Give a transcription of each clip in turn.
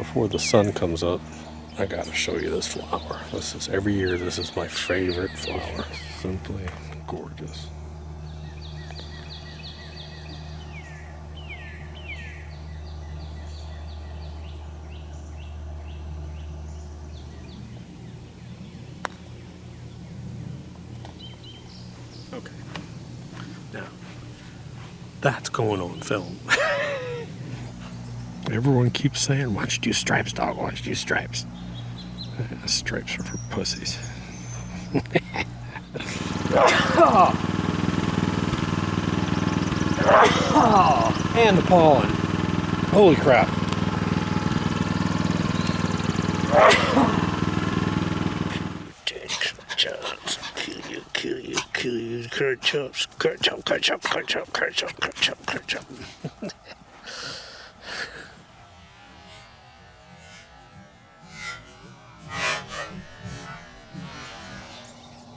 before the sun comes up, I gotta show you this flower. Every year, this is my favorite flower. Simply gorgeous. Okay. Now, that's going on film. Everyone keeps saying, why don't you do stripes, dog? Why don't you do stripes? Stripes are for pussies. And the pollen. Holy crap. Kill you, curd chops, curd chop, curd chop, curd chop, curd chop, curd chop, curd chop.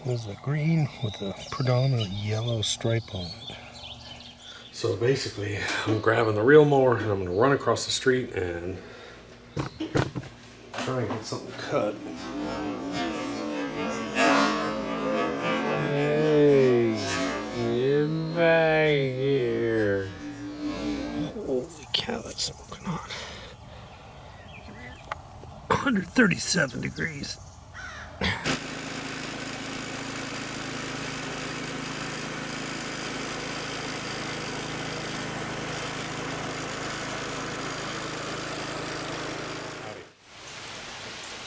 This is a green with a predominant yellow stripe on it. So basically, I'm grabbing the reel mower and I'm going to run across the street and try and get something cut. Hey, get back here. Holy cow, that's smoking hot. 137 degrees.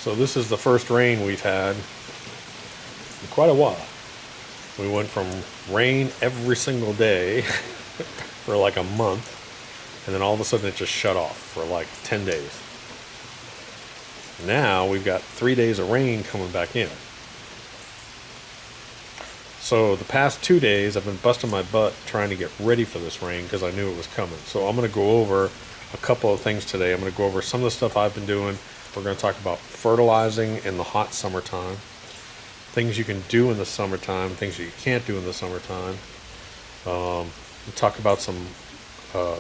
So this is the first rain we've had in quite a while. We went from rain every single day for like a month, and then all of a sudden it just shut off for like 10 days. Now we've got 3 days of rain coming back in. So the past 2 days I've been busting my butt trying to get ready for this rain because I knew it was coming. So I'm going to go over a couple of things today. I'm going to go over some of the stuff I've been doing. We're going to talk about fertilizing in the hot summertime, things you can do in the summertime, things you can't do in the summertime. We'll talk about some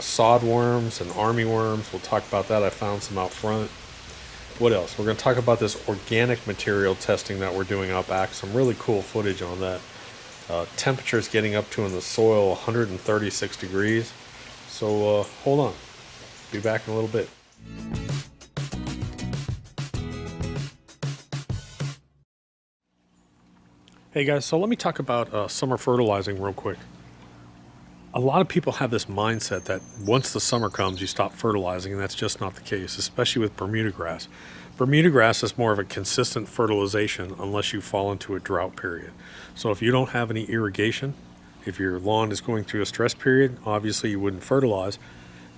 sod worms and army worms. We'll talk about that. I found some out front. What else? We're going to talk about this organic material testing that we're doing out back. Some really cool footage on that. Temperatures getting up to in the soil 136 degrees. So hold on. Be back in a little bit. Hey guys, so let me talk about summer fertilizing real quick. A lot of people have this mindset that once the summer comes, you stop fertilizing, and that's just not the case, especially with Bermuda grass. Bermuda grass is more of a consistent fertilization unless you fall into a drought period. So if you don't have any irrigation, if your lawn is going through a stress period, obviously you wouldn't fertilize.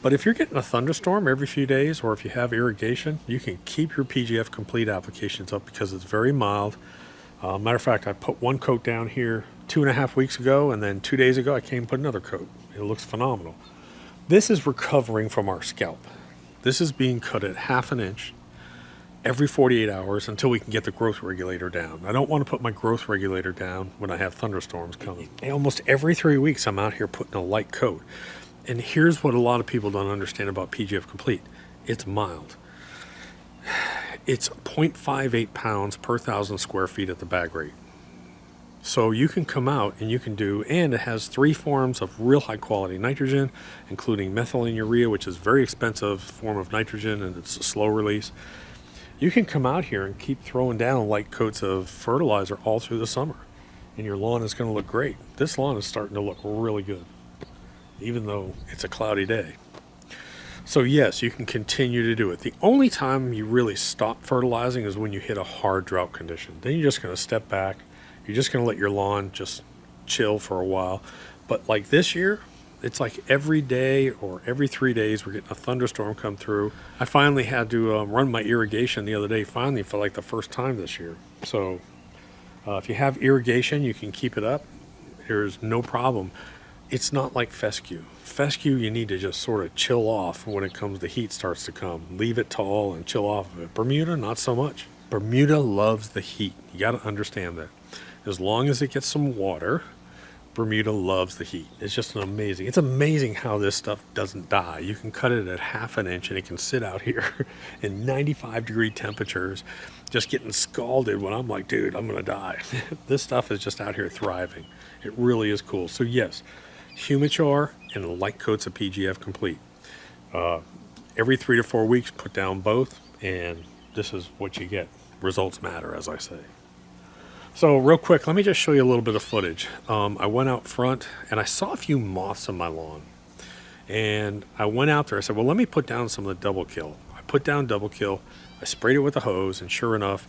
But if you're getting a thunderstorm every few days, or if you have irrigation, you can keep your PGF Complete applications up because it's very mild. Matter of fact, I put one coat down here 2.5 weeks ago, and then 2 days ago I came and put another coat. It looks phenomenal. This is recovering from our scalp. This is being cut at 1/2 inch every 48 hours until we can get the growth regulator down. I don't want to put my growth regulator down when I have thunderstorms coming. Almost every 3 weeks I'm out here putting a light coat. And here's what a lot of people don't understand about PGF Complete. It's mild. It's 0.58 pounds per 1,000 square feet at the bag rate. So you can come out and you can do, and it has 3 forms of real high quality nitrogen, including methylene urea, which is a very expensive form of nitrogen and it's a slow release. You can come out here and keep throwing down light coats of fertilizer all through the summer, and your lawn is going to look great. This lawn is starting to look really good, even though it's a cloudy day. So yes, you can continue to do it. The only time you really stop fertilizing is when you hit a hard drought condition. Then you're just going to step back. You're just going to let your lawn just chill for a while. But like this year, it's like every day or every 3 days we're getting a thunderstorm come through. I finally had to run my irrigation the other day, finally, for like the first time this year. So if you have irrigation, you can keep it up. There's no problem. It's not like fescue. Fescue, you need to just sort of chill off when it comes, the heat starts to come. Leave it tall and chill off of it. Bermuda, not so much. Bermuda loves the heat. You got to understand that. As long as it gets some water, Bermuda loves the heat. It's just it's amazing how this stuff doesn't die. You can cut it at 1/2 inch and it can sit out here in 95-degree temperatures, just getting scalded when I'm like, dude, I'm gonna die. This stuff is just out here thriving. It really is cool. So yes, Humichar and light coats of PGF Complete. Every 3 to 4 weeks, put down both, and this is what you get. Results matter, as I say. So real quick, let me just show you a little bit of footage. I went out front and I saw a few moths on my lawn. And I went out there, I said, well, let me put down some of the double kill. I put down double kill, I sprayed it with a hose, and sure enough,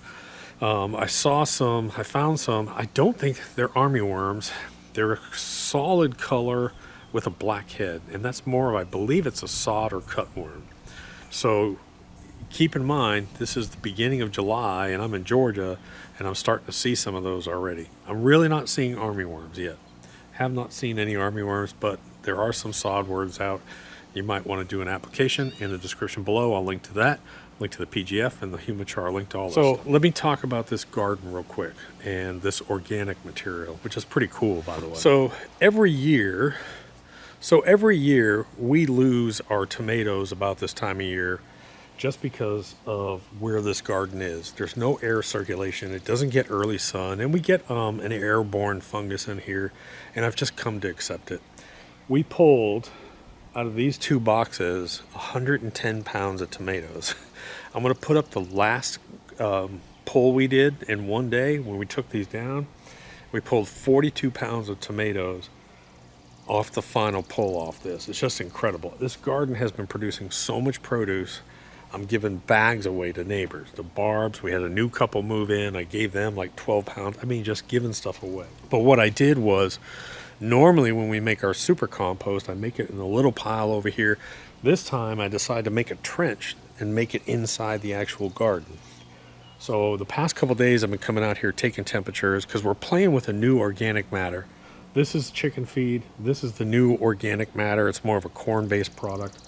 I found some. I don't think they're army worms. They're a solid color with a black head. And that's more of, I believe it's a sod or cutworm. So keep in mind, this is the beginning of July and I'm in Georgia and I'm starting to see some of those already. I'm really not seeing army worms yet. Have not seen any army worms, but there are some sod worms out. You might want to do an application. In the description below, I'll link to that, link to the PGF and the Humichar, link to all this. So let me talk about this garden real quick and this organic material, which is pretty cool, by the way. So every year we lose our tomatoes about this time of year, just because of where this garden is. There's no air circulation. It doesn't get early sun, and we get an airborne fungus in here, and I've just come to accept it. We pulled out of these 2 boxes 110 pounds of tomatoes. I'm going to put up the last pull we did in one day when we took these down. We pulled 42 pounds of tomatoes off the final pull off this. It's just incredible. This garden has been producing so much produce. I'm giving bags away to neighbors. The Barbs, we had a new couple move in. I gave them like 12 pounds. I mean, just giving stuff away. But what I did was, normally when we make our super compost, I make it in a little pile over here. This time I decided to make a trench and make it inside the actual garden. So the past couple days I've been coming out here taking temperatures because we're playing with a new organic matter. This is chicken feed. This is the new organic matter. It's more of a corn-based product.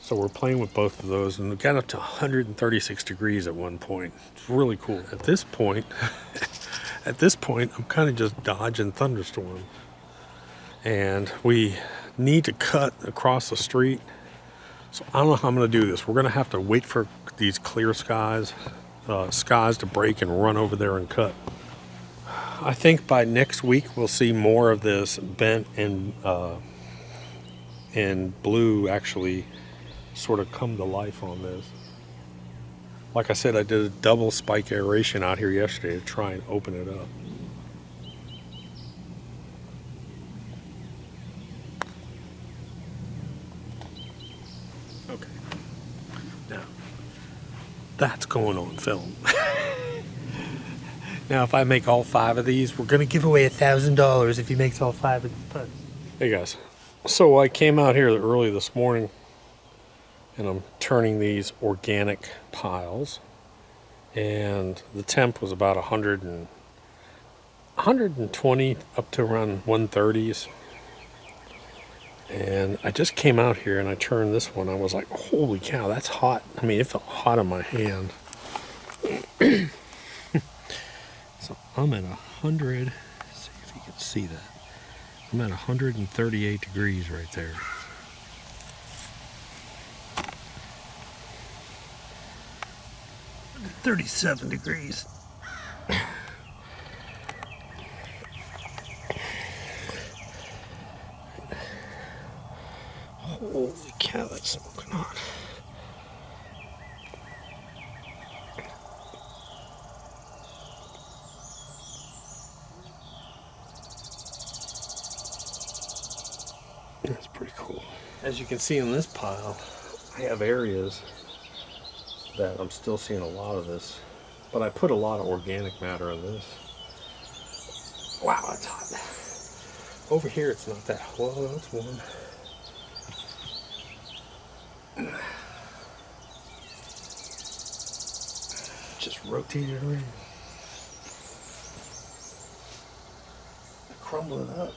So we're playing with both of those, and we got up to 136 degrees at one point. It's really cool. At this point, I'm kind of just dodging thunderstorms. And we need to cut across the street. So I don't know how I'm going to do this. We're going to have to wait for these clear skies to break and run over there and cut. I think by next week we'll see more of this bent and blue actually sort of come to life on this. Like I said, I did a double spike aeration out here yesterday to try and open it up. Okay. Now, that's going on film. Now, if I make all 5 of these, we're going to give away $1,000 if he makes all 5 of these putts. Hey guys, so I came out here early this morning and I'm turning these organic piles, and the temp was about 120 up to around 130s. And I just came out here and I turned this one. I was like, holy cow, that's hot. I mean, it felt hot on my hand. So I'm at 100, see if you can see that. I'm at 138 degrees right there. 37 degrees. Holy cow, that's smoking hot. That's pretty cool. As you can see in this pile, I have areas that I'm still seeing a lot of this, but I put a lot of organic matter on this. Wow, that's hot. Over here it's not that hot. Well, it's warm. Just rotate it around. Crumble it up.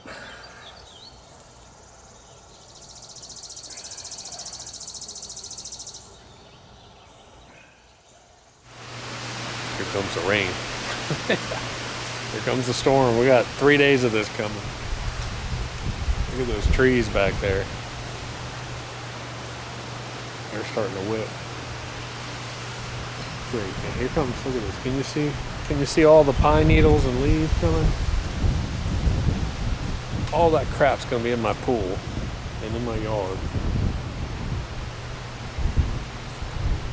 Here comes the rain. Here comes the storm. We got 3 days of this coming. Look at those trees back there. They're starting to whip. Great. And here comes, look at this. Can you see all the pine needles and leaves coming? All that crap's gonna be in my pool and in my yard.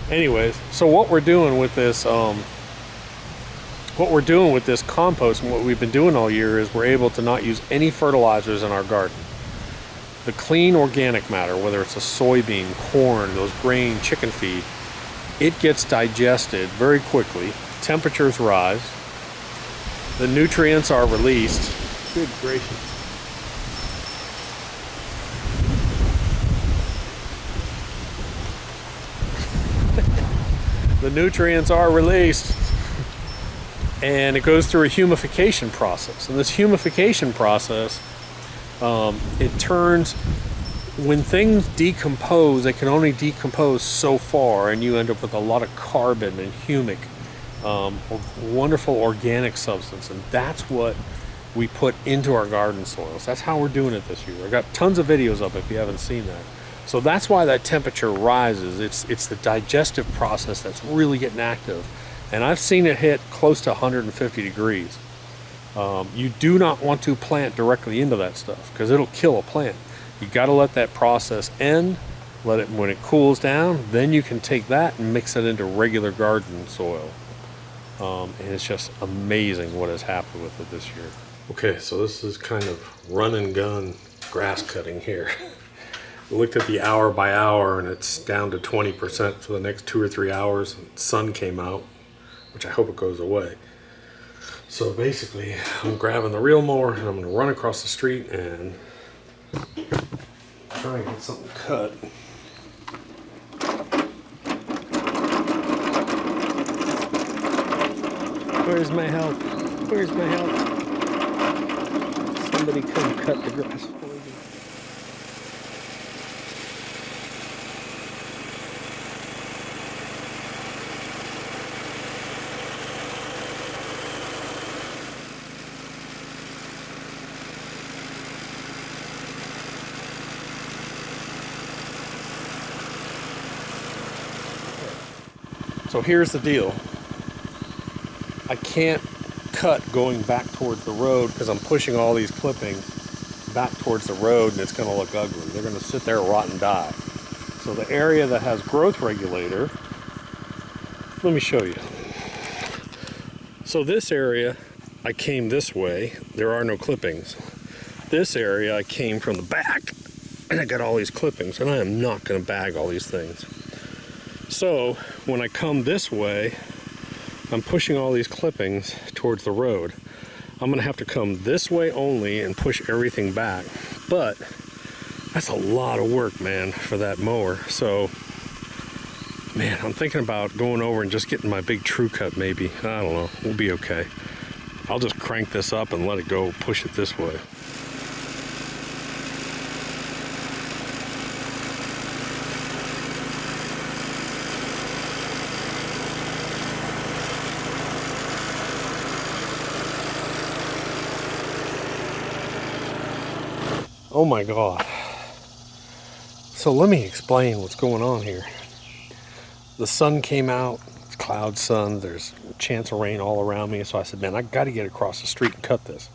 Anyways, so what we're doing with this compost and what we've been doing all year is we're able to not use any fertilizers in our garden. The clean organic matter, whether it's a soybean, corn, those grain, chicken feed, it gets digested very quickly. Temperatures rise. The nutrients are released. Good gracious. The nutrients are released and it goes through a humification process. And this humification process, it turns, when things decompose, they can only decompose so far, and you end up with a lot of carbon and humic, wonderful organic substance. And that's what we put into our garden soils. That's how we're doing it this year. I got tons of videos up if you haven't seen that. So that's why that temperature rises. It's the digestive process that's really getting active. And I've seen it hit close to 150 degrees. You do not want to plant directly into that stuff because it'll kill a plant. You got to let that process end, let it, when it cools down, then you can take that and mix it into regular garden soil. And it's just amazing what has happened with it this year. Okay, so this is kind of run and gun grass cutting here. We looked at the hour by hour and it's down to 20% for the next 2 or 3 hours. And the sun came out, which I hope it goes away. So basically, I'm grabbing the reel mower and I'm going to run across the street and try and get something cut. Where's my help? Where's my help? Somebody come cut the grass for me. So here's the deal. I can't cut going back towards the road because I'm pushing all these clippings back towards the road and it's going to look ugly. They're going to sit there, rot, and die. So the area that has growth regulator, let me show you. So this area, I came this way. There are no clippings. This area, I came from the back and I got all these clippings, and I am not going to bag all these things. So when I come this way, I'm pushing all these clippings towards the road. I'm gonna have to come this way only and push everything back. But that's a lot of work, man, for that mower. So, man, I'm thinking about going over and just getting my big true cut maybe. I don't know, we'll be okay. I'll just crank this up and let it go, push it this way. Oh my God. So let me explain what's going on here. The sun came out, it's cloud sun, there's a chance of rain all around me. So I said, man, I got to get across the street and cut this.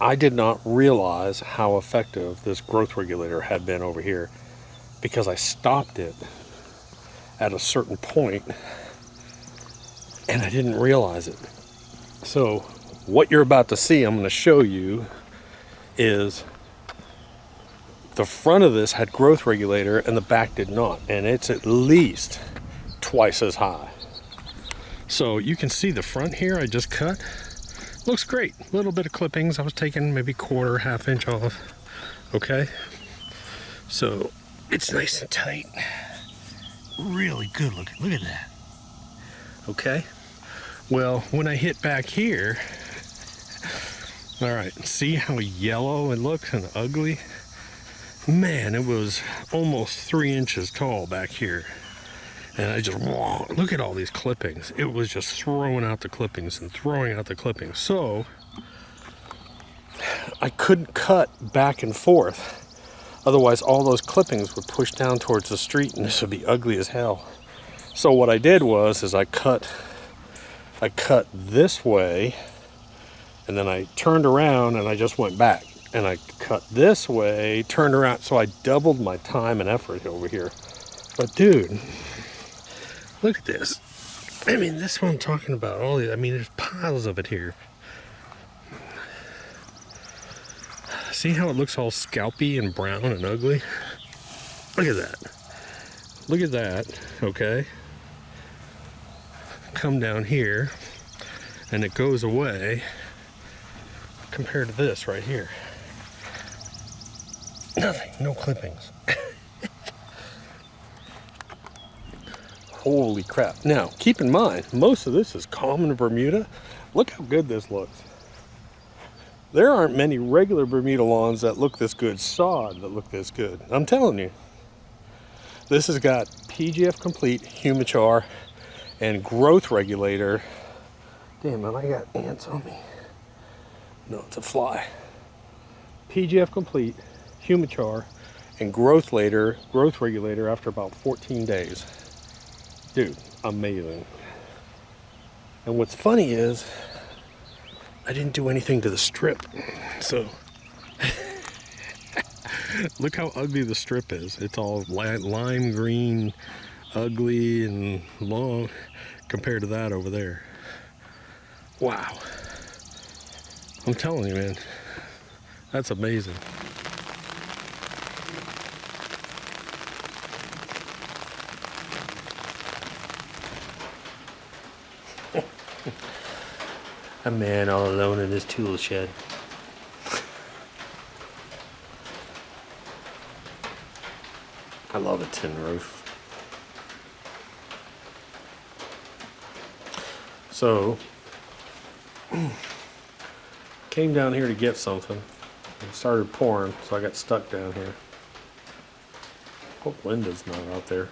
I did not realize how effective this growth regulator had been over here because I stopped it at a certain point and I didn't realize it. So what you're about to see, I'm going to show you, is the front of this had growth regulator and the back did not, and it's at least twice as high. So you can see the front here I just cut. Looks great. A little bit of clippings. I was taking maybe quarter, half inch off. Okay. So it's nice and tight. Really good looking. Look at that. Okay. Well, when I hit back here, all right, see how yellow it looks and ugly? Man, it was almost 3 inches tall back here. And I just, look at all these clippings. It was just throwing out the clippings and throwing out the clippings. So, I couldn't cut back and forth. Otherwise, all those clippings would push down towards the street and this would be ugly as hell. So what I did was I cut this way, and then I turned around and I just went back. And I cut this way, turned around, so I doubled my time and effort over here. But dude, look at this. I mean, this is what I'm talking about. There's piles of it here. See how it looks all scalpy and brown and ugly? Look at that. Look at that, okay? Come down here, and it goes away compared to this right here. Nothing, no clippings. Holy crap. Now, keep in mind, most of this is common Bermuda. Look how good this looks. There aren't many regular Bermuda lawns that look this good, sod that look this good. I'm telling you. This has got PGF Complete, Humichar, and growth regulator. Damn, man, I got ants on me. No, it's a fly. PGF Complete, Humichar, and growth regulator after about 14 days. Dude, amazing. And what's funny is I didn't do anything to the strip. So look how ugly the strip is. It's all lime green, ugly and long compared to that over there. Wow. I'm telling you, man, that's amazing. A man all alone in his tool shed. I love a tin roof. So, came down here to get something. It started pouring, so I got stuck down here. Hope Linda's not out there.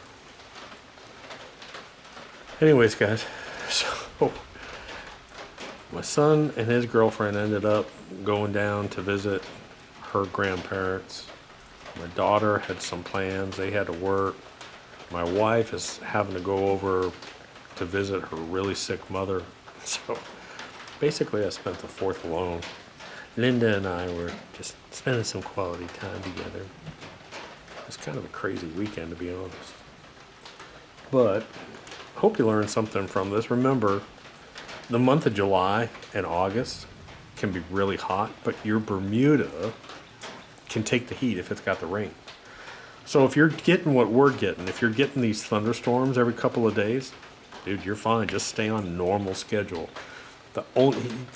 Anyways, guys, so my son and his girlfriend ended up going down to visit her grandparents. My daughter had some plans. They had to work. My wife is having to go over to visit her really sick mother. So basically I spent the 4th alone. Linda and I were just spending some quality time together. It was kind of a crazy weekend, to be honest. But I hope you learned something from this. Remember, the month of July and August can be really hot, but your Bermuda can take the heat if it's got the rain. So if you're getting what we're getting, if you're getting these thunderstorms every couple of days, dude, you're fine. Just stay on normal schedule. The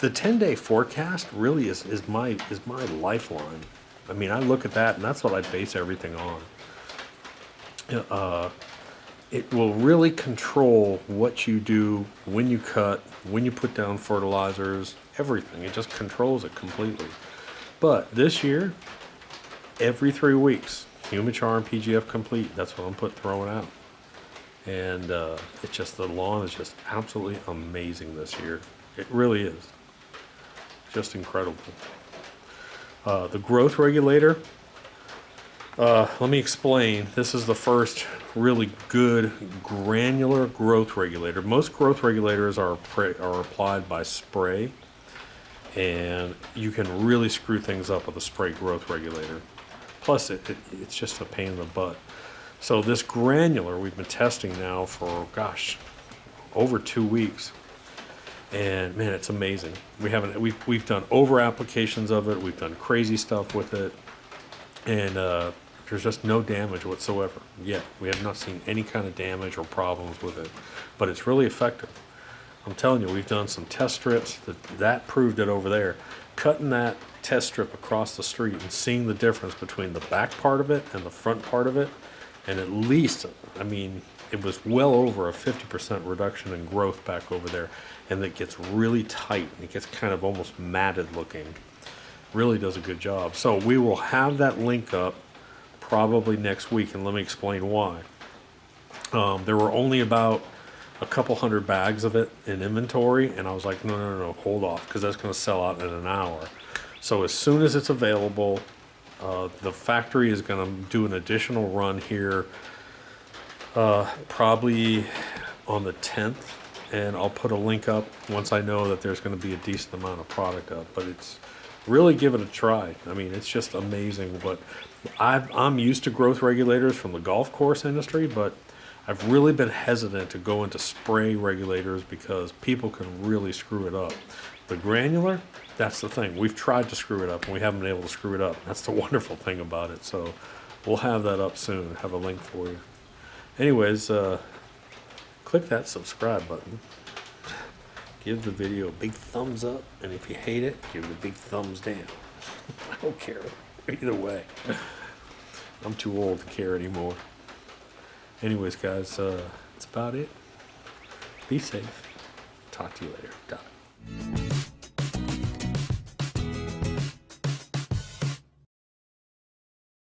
10-day forecast really is my lifeline. I mean, I look at that and that's what I base everything on. It will really control what you do, when you cut, when you put down fertilizers, everything. It just controls it completely. But this year, every 3 weeks, Humichar and PGF Complete, that's what I'm throwing out. And it's just, the lawn is just absolutely amazing this year. It really is. Just incredible. The growth regulator, let me explain. This is the first really good granular growth regulator. Most growth regulators are applied by spray, and you can really screw things up with a spray growth regulator. Plus, it's just a pain in the butt. So this granular we've been testing now for, gosh, over 2 weeks. And man, it's amazing. We've done over applications of it. We've done crazy stuff with it. And there's just no damage whatsoever yet. We have not seen any kind of damage or problems with it. But it's really effective. I'm telling you, we've done some test strips that proved it over there. Cutting that test strip across the street and seeing the difference between the back part of it and the front part of it, and at least, I mean, it was well over a 50% reduction in growth back over there, and it gets really tight and it gets kind of almost matted looking. Really does a good job. So we will have that link up probably next week, and let me explain why. There were only about a couple hundred bags of it in inventory, and I was like, no, hold off, because that's going to sell out in an hour. So as soon as it's available, the factory is going to do an additional run here, probably on the 10th, and I'll put a link up once I know that there's going to be a decent amount of product up. But it's really, give it a try. I mean, it's just amazing. But I'm used to growth regulators from the golf course industry, but I've really been hesitant to go into spray regulators because people can really screw it up. The granular, that's the thing. We've tried to screw it up and we haven't been able to screw it up. That's the wonderful thing about it. So we'll have that up soon. Have a link for you. Anyways, click that subscribe button. Give the video a big thumbs up, and if you hate it, give it a big thumbs down. I don't care. Either way. I'm too old to care anymore. Anyways, guys, that's about it. Be safe. Talk to you later. Bye.